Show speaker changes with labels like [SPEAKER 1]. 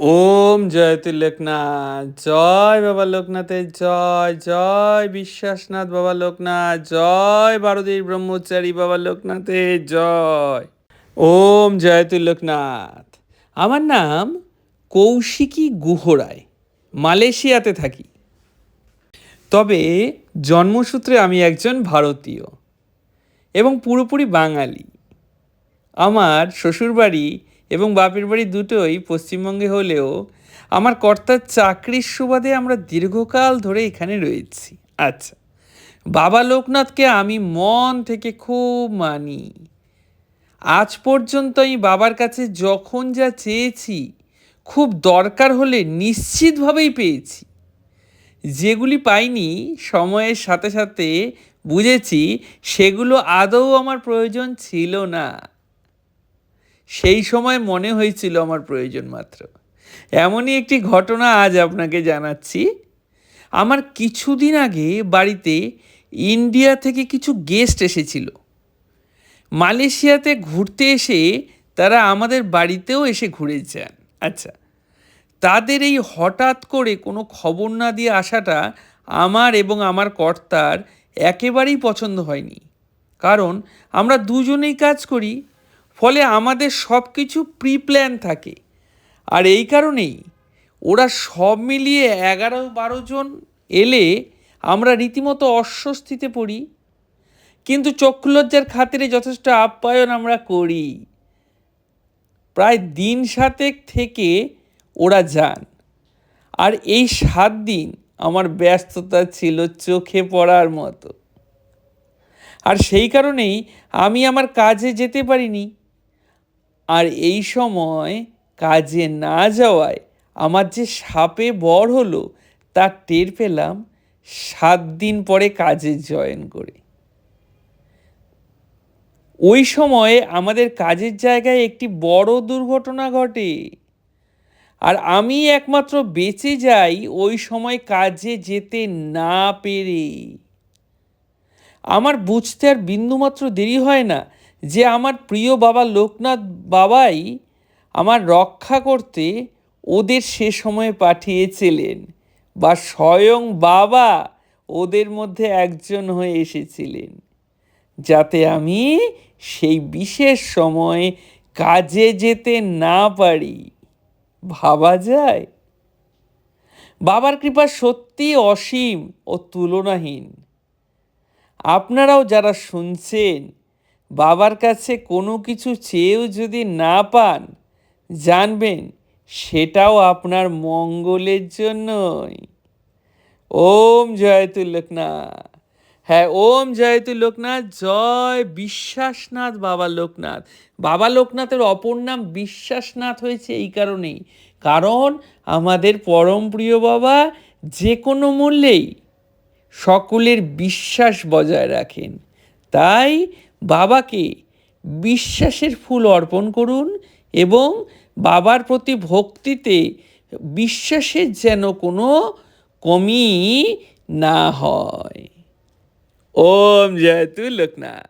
[SPEAKER 1] ওম জয়তু লোকনাথ, জয় বাবা লোকনাথের জয়, জয় বিশ্বাসনাথ বাবা লোকনাথ, জয় বারদীর ব্রহ্মচারী বাবা লোকনাথের জয়। ওম জয়তু লোকনাথ। আমার নাম কৌশিকী গুহরায়, মালয়েশিয়াতে থাকি। তবে জন্মসূত্রে আমি একজন ভারতীয় এবং পুরোপুরি বাঙালি। আমার শ্বশুরবাড়ি এবং বাপের বাড়ি দুটোই পশ্চিমবঙ্গে হলেও আমার কর্তার চাকরির সুবাদে আমরা দীর্ঘকাল ধরে এখানে রয়েছি। আচ্ছা, বাবা লোকনাথকে আমি মন থেকে খুব মানি। আজ পর্যন্ত আমি বাবার কাছে যখন যা চেয়েছি খুব দরকার হলে নিশ্চিতভাবেই পেয়েছি। যেগুলি পাইনি সময়ের সাথে সাথে বুঝেছি সেগুলো আদৌ আমার প্রয়োজন ছিল না। সেই সময় মনে হয়েছিল আমার প্রয়োজন মাত্র। এমনই একটি ঘটনা আজ আপনাকে জানাচ্ছি। আমার কিছুদিন আগে বাড়িতে ইন্ডিয়া থেকে কিছু গেস্ট এসেছিল। মালয়েশিয়াতে ঘুরতে এসে তারা আমাদের বাড়িতেও এসে ঘুরে যান। আচ্ছা, তাদের এই হঠাৎ করে কোনো খবর না দিয়ে আসাটা আমার এবং আমার কর্তার একেবারেই পছন্দ হয়নি। কারণ আমরা দুজনেই কাজ করি, ফলে আমাদের সব কিছু প্রি প্ল্যান থাকে। আর এই কারণেই ওরা সব মিলিয়ে 11-12 জন এলে আমরা রীতিমতো অস্বস্তিতে পড়ি। কিন্তু চক্ষুলজ্জার খাতিরে যথেষ্ট আপ্যায়ন আমরা করি। প্রায় দিন 7 থেকে ওরা যান। আর এই 7 দিন আমার ব্যস্ততা ছিল চোখে পড়ার মতো। আর সেই কারণেই আমি আমার কাজে যেতে পারিনি। আর এই সময় কাজে না যাওয়ায় আমার যে সাপে বর হলো তা টের পেলাম 7 দিন পরে কাজে জয়েন করে। ওই সময়ে আমাদের কাজের জায়গায় একটি বড় দুর্ঘটনা ঘটে। আর আমি একমাত্র বেঁচে যাই ওই সময় কাজে যেতে না পেরে। আমার বুঝতে আর বিন্দুমাত্র দেরি হয় না যে আমার প্রিয় বাবা লোকনাথ বাবাই আমার রক্ষা করতে ওদের সে সময়ে পাঠিয়েছিলেন, বা স্বয়ং বাবা ওদের মধ্যে একজন হয়ে এসেছিলেন, যাতে আমি সেই বিশেষ সময় কাজে যেতে না পারি। ভাবা যায়? বাবার কৃপা সত্যি অসীম ও তুলনাহীন। আপনারাও যারা শুনছেন, বাবার কাছে কোনো কিছু চেয়েও যদি না পান, জানবেন সেটাও আপনার মঙ্গলের জন্যই। ওম জয়তু লোকনাথ। হ্যাঁ, ওম জয়তু লোকনাথ, জয় বিশ্বাসনাথ বাবা লোকনাথ। বাবা লোকনাথের অপর নাম বিশ্বাসনাথ হয়েছে এই কারণেই, কারণ আমাদের পরম প্রিয় বাবা যে কোনো মূল্যেই সকলের বিশ্বাস বজায় রাখেন। তাই বাবাকে বিশ্বাসের ফুল অর্পণ করুন এবং বাবার প্রতি ভক্তিতে বিশ্বাসের যেন কোনো কমি না হয়। ওম জয়তু লোকনাথ।